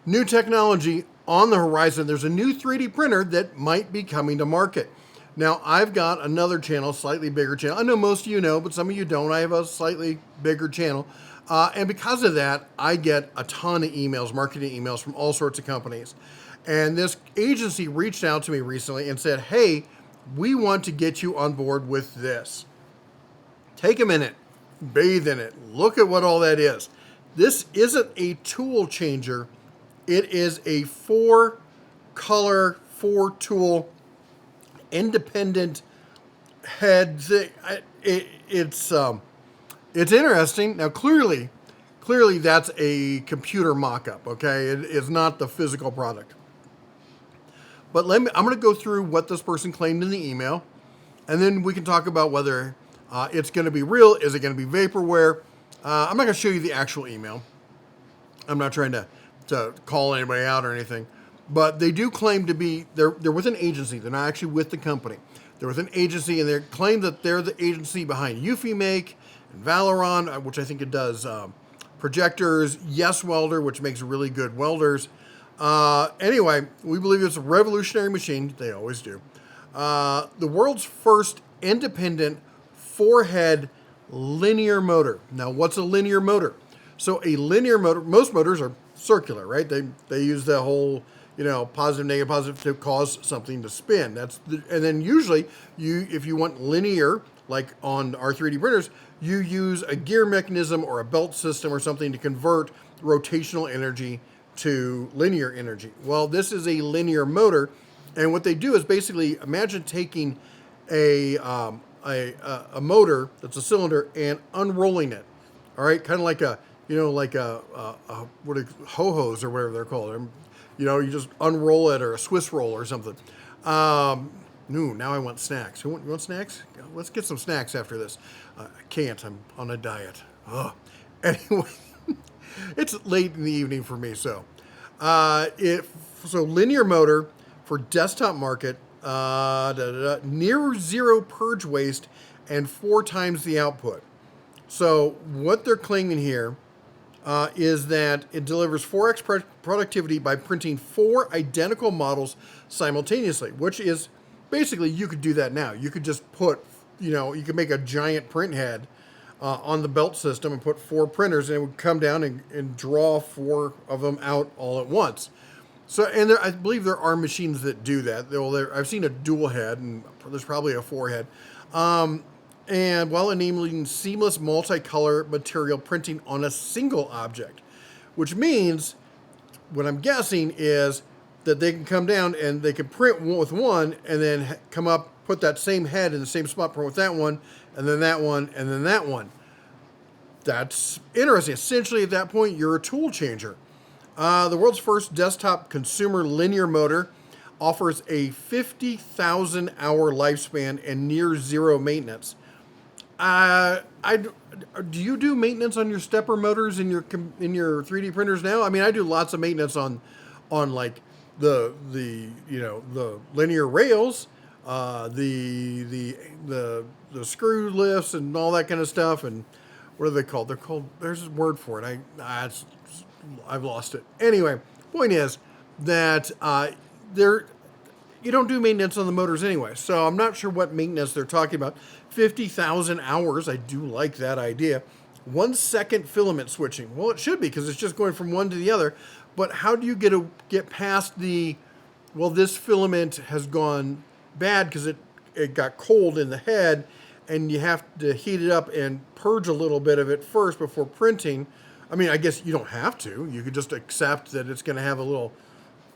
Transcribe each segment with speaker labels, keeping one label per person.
Speaker 1: New technology on the horizon. There's a new 3D printer that might be coming to market. Now, I've got another channel, slightly bigger channel. I know most of you know, but some of you don't. I have a slightly bigger channel. And because of that, I get a ton of emails, marketing emails from all sorts of companies. And this agency reached out to me recently and said, hey, we want to get you on board with this. Take a minute, bathe in it, look at what all that is. This isn't a tool changer. It is a 4-color, 4-tool, independent head thing. It's interesting. Now, clearly, that's a computer mock-up. Okay, it is not the physical product. But I'm going to go through what this person claimed in the email, and then we can talk about whether it's going to be real. Is it going to be vaporware? I'm not going to show you the actual email. I'm not trying to call anybody out or anything, but they do claim to be, they're with an agency. They're not actually with the company. They're with an agency, and they claim that they're the agency behind Eufy Make and Valeron, which I think it does projectors, Yes Welder, which makes really good welders. Anyway, we believe it's a revolutionary machine. They always do. The world's first independent 4-head linear motor. Now, what's a linear motor? So a linear motor, most motors are circular, right? They use the whole, positive, negative, positive to cause something to spin. And then usually if you want linear, like on our 3D printers, you use a gear mechanism or a belt system or something to convert rotational energy to linear energy. Well, this is a linear motor, and what they do is basically imagine taking a motor that's a cylinder and unrolling it. All right, kind of like what are ho-hos or whatever they're called. You just unroll it, or a Swiss roll or something. Now I want snacks. You want snacks? Let's get some snacks after this. I can't. I'm on a diet. Ugh. Anyway, it's late in the evening for me, so linear motor for desktop market, near zero purge waste and 4 times the output. So what they're claiming here is that it delivers 4x productivity by printing 4 identical models simultaneously, which is basically, you could do that now. You could just put, you could make a giant print head on the belt system and put 4 printers, and it would come down and draw 4 of them out all at once. So, and I believe there are machines that do that. I've seen a dual head, and there's probably a 4-head. And while enabling seamless multicolor material printing on a single object, which means, what I'm guessing is that they can come down and they can print with one, and then come up, put that same head in the same spot, print with that one, and then that one, and then that one. That's interesting. Essentially, at that point, you're a tool changer. The world's first desktop consumer linear motor offers a 50,000-hour lifespan and near zero maintenance. Do you do maintenance on your stepper motors in your 3D printers now? I mean, I do lots of maintenance on like the linear rails, the screw lifts and all that kind of stuff. And what are they called? There's a word for it. I've lost it. Anyway, point is that you don't do maintenance on the motors anyway. So I'm not sure what maintenance they're talking about. 50,000 hours. I do like that idea. 1 second filament switching. Well, it should be, because it's just going from one to the other. But how do you get past this filament has gone bad because it got cold in the head, and you have to heat it up and purge a little bit of it first before printing. I mean, I guess you don't have to. You could just accept that it's going to have a little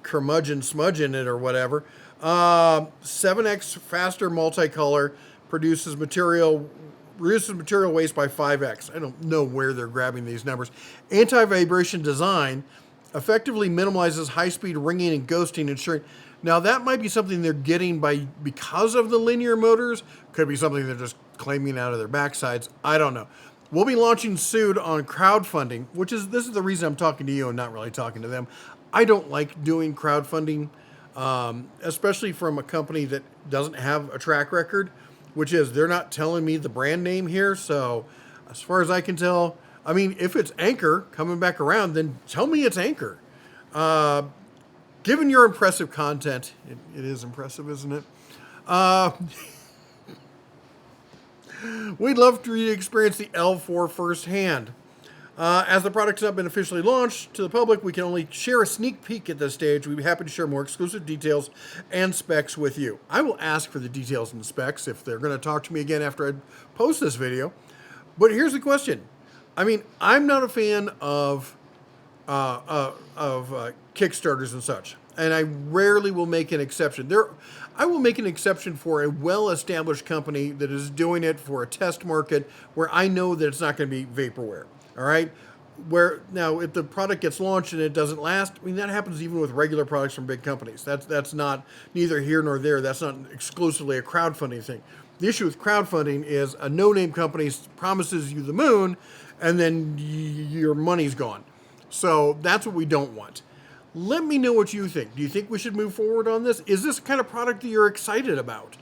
Speaker 1: curmudgeon smudge in it or whatever. 7x faster multicolor, reduces material waste by 5x. I don't know where they're grabbing these numbers. Anti-vibration design effectively minimizes high-speed ringing and ghosting, ensuring. Now, that might be something they're getting because of the linear motors. Could be something they're just claiming out of their backsides. I don't know. We'll be launching soon on crowdfunding, this is the reason I'm talking to you and not really talking to them. I don't like doing crowdfunding, especially from a company that doesn't have a track record, which is they're not telling me the brand name here. So as far as I can tell, I mean, if it's Anchor coming back around, then tell me it's Anchor. Given your impressive content, it is impressive, isn't it? Uh, we'd love for you to experience the L4 firsthand. As the product's not been officially launched to the public, we can only share a sneak peek at this stage. We'd be happy to share more exclusive details and specs with you. I will ask for the details and specs if they're going to talk to me again after I post this video. But here's the question. I mean, I'm not a fan of Kickstarters and such, and I rarely will make an exception. I will make an exception for a well-established company that is doing it for a test market where I know that it's not going to be vaporware. All right. Where now, if the product gets launched and it doesn't last, I mean, that happens even with regular products from big companies. That's not neither here nor there. That's not exclusively a crowdfunding thing. The issue with crowdfunding is a no-name company promises you the moon, and then your money's gone. So that's what we don't want. Let me know what you think. Do you think we should move forward on this? Is this kind of product that you're excited about?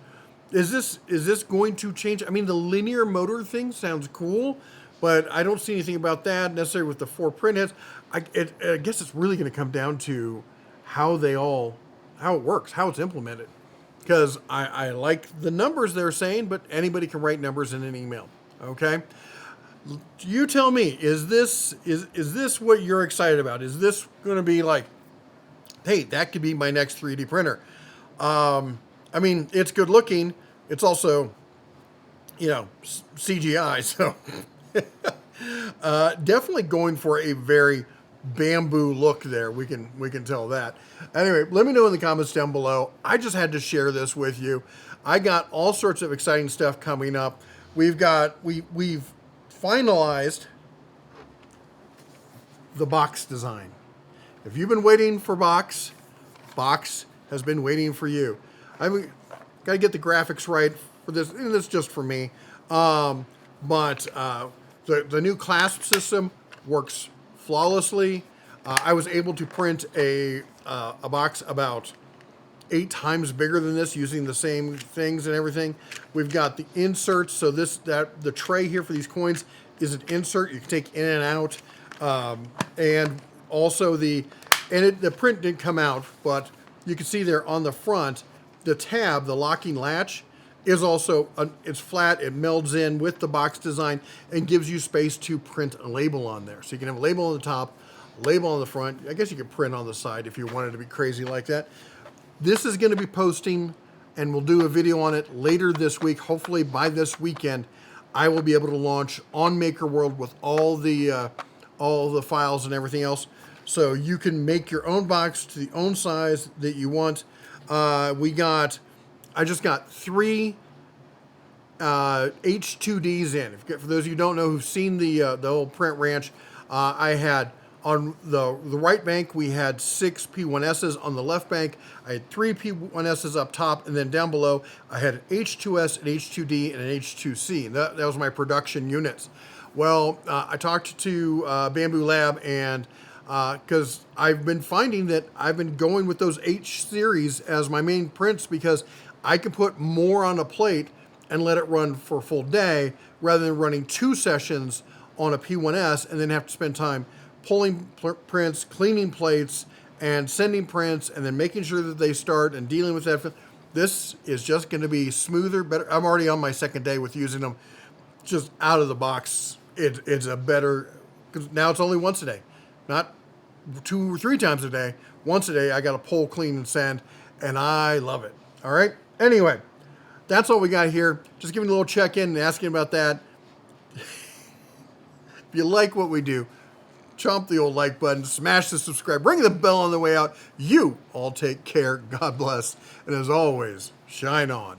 Speaker 1: Is this going to change? I mean, the linear motor thing sounds cool, but I don't see anything about that necessarily with the 4 print heads. I guess it's really going to come down to how it works, how it's implemented. Because I like the numbers they're saying, but anybody can write numbers in an email. Okay? You tell me, is this what you're excited about? Is this going to be like, hey, that could be my next 3D printer? I mean, it's good looking. It's also, CGI, so definitely going for a very bamboo look there. We can tell that. Anyway, let me know in the comments down below. I just had to share this with you. I got all sorts of exciting stuff coming up. We've finalized the box design. If you've been waiting for box has been waiting for you. I've got to get the graphics right for this, and it's just for me. But the new clasp system works flawlessly. I was able to print a box about 8 times bigger than this using the same things and everything. We've got the inserts, so the tray here for these coins is an insert you can take in and out, and also the print didn't come out, but you can see there on the front the tab, the locking latch, is also it's flat. It melds in with the box design and gives you space to print a label on there. So you can have a label on the top, label on the front. I guess you could print on the side if you wanted to be crazy like that. This is going to be posting, and we'll do a video on it later this week. Hopefully by this weekend, I will be able to launch on MakerWorld with all the files and everything else, so you can make your own box to the own size that you want. I just got 3 H2Ds in. For those of you who don't know, who've seen the old print ranch, I had on the right bank, we had 6 P1Ss. On the left bank, I had 3 P1Ss up top, and then down below, I had an H2S, an H2D, and an H2C. And that was my production units. Well, I talked to Bamboo Lab, and because I've been finding that I've been going with those H series as my main prints because I can put more on a plate and let it run for a full day rather than running 2 sessions on a P1S and then have to spend time pulling prints, cleaning plates, and sending prints, and then making sure that they start and dealing with that. This is just going to be smoother, better. I'm already on my 2nd day with using them just out of the box. It's a better, because now it's only once a day, not 2 or 3 times a day. Once a day, I got to pull, clean, and sand, and I love it. All right? Anyway, that's all we got here. Just giving a little check-in and asking about that. If you like what we do, chomp the old like button, smash the subscribe, ring the bell on the way out. You all take care. God bless. And as always, shine on.